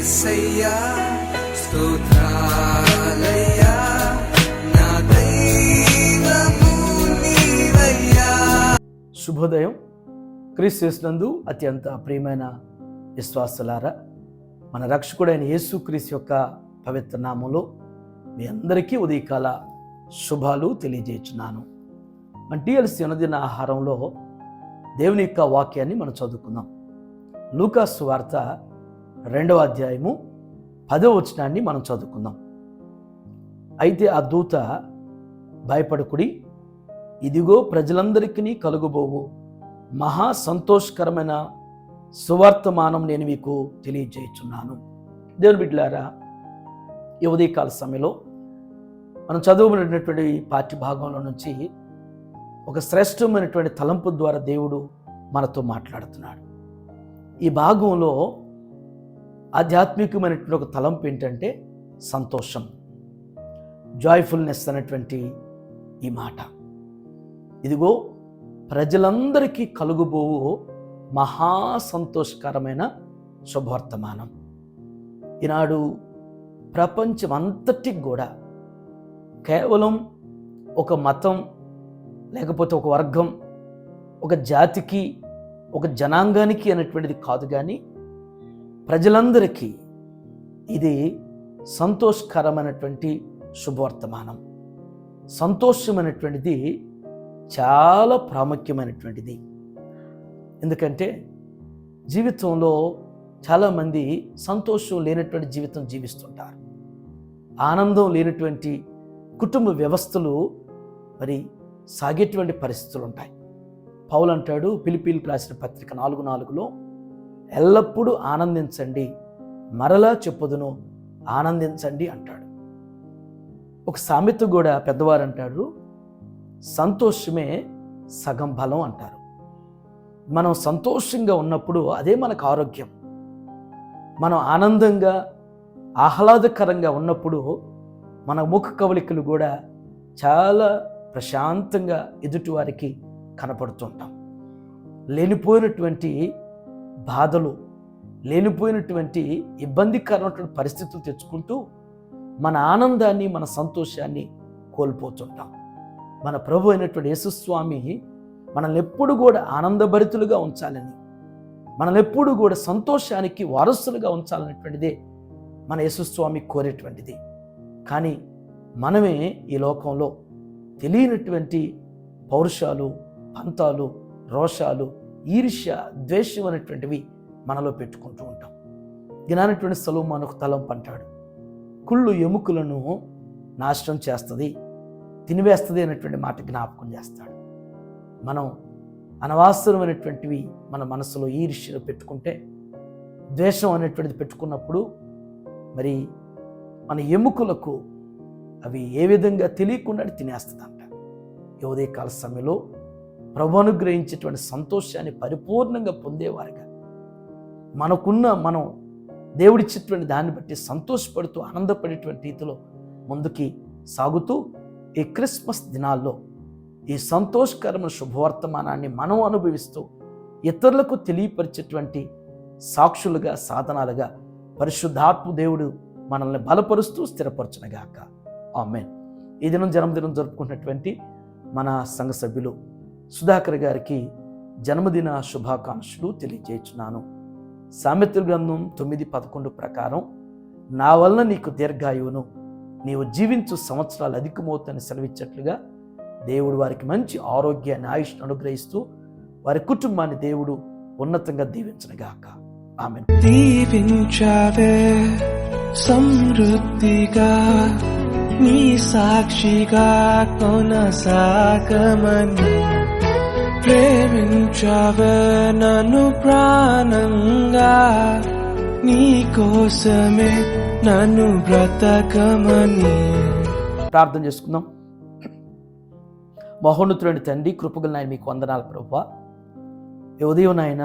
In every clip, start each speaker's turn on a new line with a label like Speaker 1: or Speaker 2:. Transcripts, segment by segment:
Speaker 1: యేసయ్యా స్తోత్రాలయ్యా నా దైవము నీవయ్యా.
Speaker 2: శుభోదయం. క్రీస్తు యేసునందు అత్యంత ప్రియమైన విశ్వాసులారా, మన రక్షకుడైన యేసుక్రీస్తు యొక్క పవిత్ర నామంలో మీ అందరికీ ఉదయకాల శుభాలు తెలియజేస్తున్నాను. మన టీఎల్సీ అనుదిన ఆహారంలో దేవుని యొక్క వాక్యాన్ని మనం చదువుకుందాం. లూకా సువార్త 2వ అధ్యాయము 10వ వచనాన్ని మనం చదువుకుందాం. అయితే ఆ దూత, భయపడకుడి, ఇదిగో ప్రజలందరికీ కలుగబోవు మహా సంతోషకరమైన సువర్తమానం నేను మీకు తెలియజేయుచున్నాను. దేవుని బిడ్డలారా, ఈ ఉదయకాల సమయంలో మనం చదువుకున్నటువంటి పాఠ్య భాగంలో నుంచి ఒక శ్రేష్టమైనటువంటి తలంపు ద్వారా దేవుడు మనతో మాట్లాడుతున్నాడు. ఈ భాగంలో ఆధ్యాత్మికమైనటువంటి ఒక తలంపు ఏంటంటే సంతోషం, జాయ్ఫుల్నెస్ అనేటువంటి ఈ మాట. ఇదిగో ప్రజలందరికీ కలుగుబోవు మహా సంతోషకరమైన శుభవర్తమానం. ఈనాడు ప్రపంచం అంతటికి కూడా కేవలం ఒక మతం, లేకపోతే ఒక వర్గం, ఒక జాతికి, ఒక జనాంగానికి అనేటువంటిది కాదు, కానీ ప్రజలందరికీ ఇది సంతోషకరమైనటువంటి శుభవర్తమానం. సంతోషమైనటువంటిది చాలా ప్రాముఖ్యమైనటువంటిది. ఎందుకంటే జీవితంలో చాలామంది సంతోషం లేనటువంటి జీవితం జీవిస్తుంటారు. ఆనందం లేనటువంటి కుటుంబ వ్యవస్థలు మరి సాగేటువంటి పరిస్థితులు ఉంటాయి. పౌలు అంటాడు ఫిలిప్పీయులకు రాసిన పత్రిక 4:4లో, ఎల్లప్పుడూ ఆనందించండి, మరలా చెప్పుదును ఆనందించండి అంటాడు. ఒక సామెత కూడా పెద్దవారు అంటాడు, సంతోషమే సగం బలం అంటారు. మనం సంతోషంగా ఉన్నప్పుడు అదే మనకు ఆరోగ్యం. మనం ఆనందంగా ఆహ్లాదకరంగా ఉన్నప్పుడు మన ముఖ కవళికలు కూడా చాలా ప్రశాంతంగా ఎదుటివారికి కనపడుతుంటాం. లేనిపోయినటువంటి బాధలు, లేనిపోయినటువంటి ఇబ్బందికరమైనటువంటి పరిస్థితులు తెచ్చుకుంటూ మన ఆనందాన్ని, మన సంతోషాన్ని కోల్పోతుంటాం. మన ప్రభు అయినటువంటి యేసుస్వామి మనల్ని ఎప్పుడు కూడా ఆనందభరితులుగా ఉంచాలని, మనల్ని ఎప్పుడు కూడా సంతోషానికి వారసులుగా ఉంచాలనేటువంటిదే మన యేసుస్వామి కోరేటువంటిది. కానీ మనమే ఈ లోకంలో తెలియనటువంటి పౌరుషాలు, పంతాలు, రోషాలు, ఈర్ష్య, ద్వేషం అనేటువంటివి మనలో పెట్టుకుంటూ ఉంటాం. జ్ఞానటువంటి సొలొమోను ఒక తలంపు అంటాడు, కుళ్ళు ఎముకలను నాశనం చేస్తుంది, తినివేస్తుంది అనేటువంటి మాట జ్ఞాపకం చేస్తాడు. మనం అనవసరమైనటువంటివి మన మనసులో ఈర్ష్యను పెట్టుకుంటే, ద్వేషం అనేటువంటిది పెట్టుకున్నప్పుడు మరి మన ఎముకలకు అవి ఏ విధంగా తెలియకుండా తినేస్తుందంట. ఈ ఉదయకాల సమయంలో ప్రభు అనుగ్రహించేటువంటి సంతోషాన్ని పరిపూర్ణంగా పొందేవారుగా, మనం దేవుడిచ్చేటువంటి దాన్ని బట్టి సంతోషపడుతూ ఆనందపడేటువంటి రీతిలో ముందుకి సాగుతూ ఈ క్రిస్మస్ దినాల్లో ఈ సంతోషకరమైన శుభవర్తమానాన్ని మనం అనుభవిస్తూ ఇతరులకు తెలియపరిచేటువంటి సాక్షులుగా, సాధనాలుగా పరిశుద్ధాత్మ దేవుడు మనల్ని బలపరుస్తూ స్థిరపరచునగాక. ఆమేన్. ఈ దినం జన్మదినం జరుపుకున్నటువంటి మన సంఘ సభ్యులు సుధాకర్ గారికి జన్మదిన శుభాకాంక్షలు తెలియజేస్తున్నాను. సామెతల గ్రంథం 9:11 ప్రకారం, నా వలన నీకు దీర్ఘాయువును, నీవు జీవించు సంవత్సరాలు అధికమవుతాయని సెలవిచ్చట్లుగా దేవుడు వారికి మంచి ఆరోగ్యాన్ని, ఆయుష్ను అనుగ్రహిస్తూ వారి కుటుంబాన్ని దేవుడు ఉన్నతంగా దీవించునుగాక. ఆమేన్.
Speaker 1: దీవించావే సమృద్ధిగా, నీ సాక్షిగా కొనసాగమని, ప్రేమించావే నన్ను ప్రాణంగా, నీ కోసమే నన్ను బ్రతకమని.
Speaker 2: ప్రార్థన చేసుకుందాం. మహోన్నతుడైన తండ్రి, కృపగల నాయన, మీకు వందనాలు ప్రభువా. ఈ ఉదయం నాయన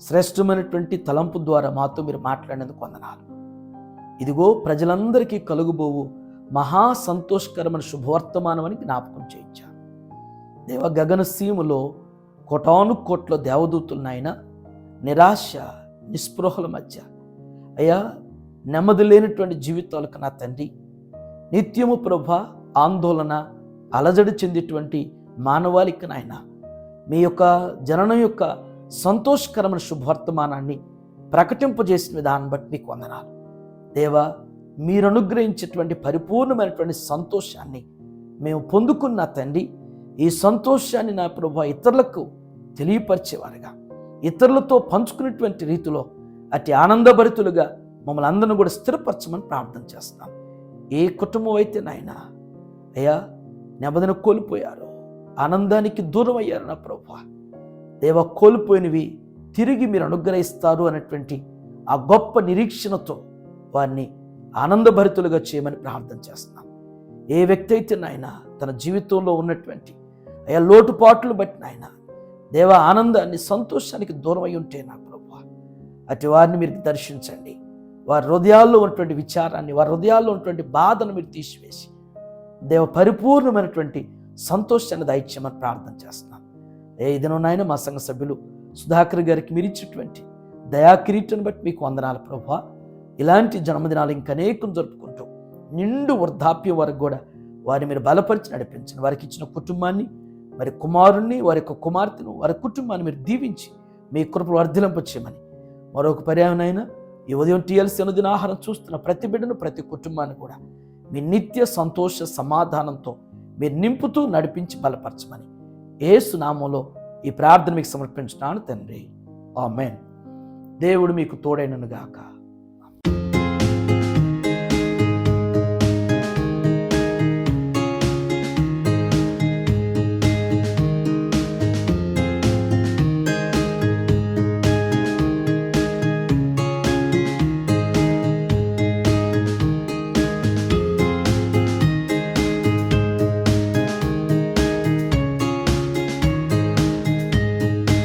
Speaker 2: శ్రేష్టమైనటువంటి తలంపు ద్వారా మాతో మీరు మాట్లాడినందుకు వందనాలు. ఇదిగో ప్రజలందరికీ కలుగుబోవు మహా సంతోషకరమైన శుభవర్తమానం అని జ్ఞాపకం చేయించారు. దేవ, గగనసీమలో కోటాను కోట్ల దేవదూతులనైనా నిరాశ, నిస్పృహల మధ్య అయ్యా నెమ్మది లేనటువంటి జీవితాలకు నా తండ్రి, నిత్యము ప్రభా ఆందోళన అలజడి చెందేటువంటి మానవాళికి నాయన మీ యొక్క జననం యొక్క సంతోషకరమైన శుభవర్తమానాన్ని ప్రకటింపజేసిన విధానం బట్టి మీకు వందనాలు. దేవా, మీరు అనుగ్రహించేటువంటి పరిపూర్ణమైనటువంటి సంతోషాన్ని మేము పొందుకున్న తండ్రి, ఈ సంతోషాన్ని నా ప్రభా ఇతరులకు తెలియపరిచేవారుగా, ఇతరులతో పంచుకునేటువంటి రీతిలో అతి ఆనందభరితులుగా మమ్మల్ని అందరిని కూడా స్థిరపరచమని ప్రార్థన చేస్తాం. ఏ కుటుంబం అయితే నాయన అయ్యా నెమ్మదిని కోల్పోయారో, ఆనందానికి దూరం అయ్యారు నా ప్రభా, దేవ కోల్పోయినవి తిరిగి మీరు అనుగ్రహిస్తారు అనేటువంటి ఆ గొప్ప నిరీక్షణతో వారిని ఆనందభరితులుగా చేయమని ప్రార్థన చేస్తున్నాం. ఏ వ్యక్తి అయితే నాయన తన జీవితంలో ఉన్నటువంటి అయ్యా లోటుపాట్లు బట్టి నాయన దేవ ఆనందాన్ని సంతోషానికి దూరం అయి ఉంటే నా ప్రభా, అటు వారిని మీరు దర్శించండి. వారి హృదయాల్లో ఉన్నటువంటి విచారాన్ని, వారి హృదయాల్లో ఉన్నటువంటి బాధను మీరు తీసివేసి దేవ పరిపూర్ణమైనటువంటి సంతోషాన్ని దయచేయమని ప్రార్థన చేస్తున్నాం. ఈ దినం నాయన మా సంఘ సభ్యులు సుధాకర్ గారికి మీరు ఇచ్చినటువంటి దయాకిరీటను బట్టి మీకు వందనాలు ప్రభా. ఇలాంటి జన్మదినాలు ఇంకనేకం జరుపుకుంటూ నిండు వృద్ధాప్యం వరకు కూడా వారిని మీరు బలపరిచి నడిపించండి. వారికి ఇచ్చిన కుటుంబాన్ని, మరి కుమారుణ్ణి, వారి యొక్క కుమార్తెను, వారి కుటుంబాన్ని మీరు దీవించి మీ కృపలు వర్ధిలింపచేయమని మరొక పర్యాయమైనా ఈ ఉదయం TLC అనుదిన ఆహారం చూస్తున్న ప్రతి బిడ్డను, ప్రతి కుటుంబాన్ని కూడా మీ నిత్య సంతోష సమాధానంతో మీరు నింపుతూ నడిపించి బలపరచమని యేసు నామములో ఈ ప్రార్థన మీకు సమర్పించున్నాను తండ్రి. ఆమేన్. దేవుడు మీకు తోడైనను గాక.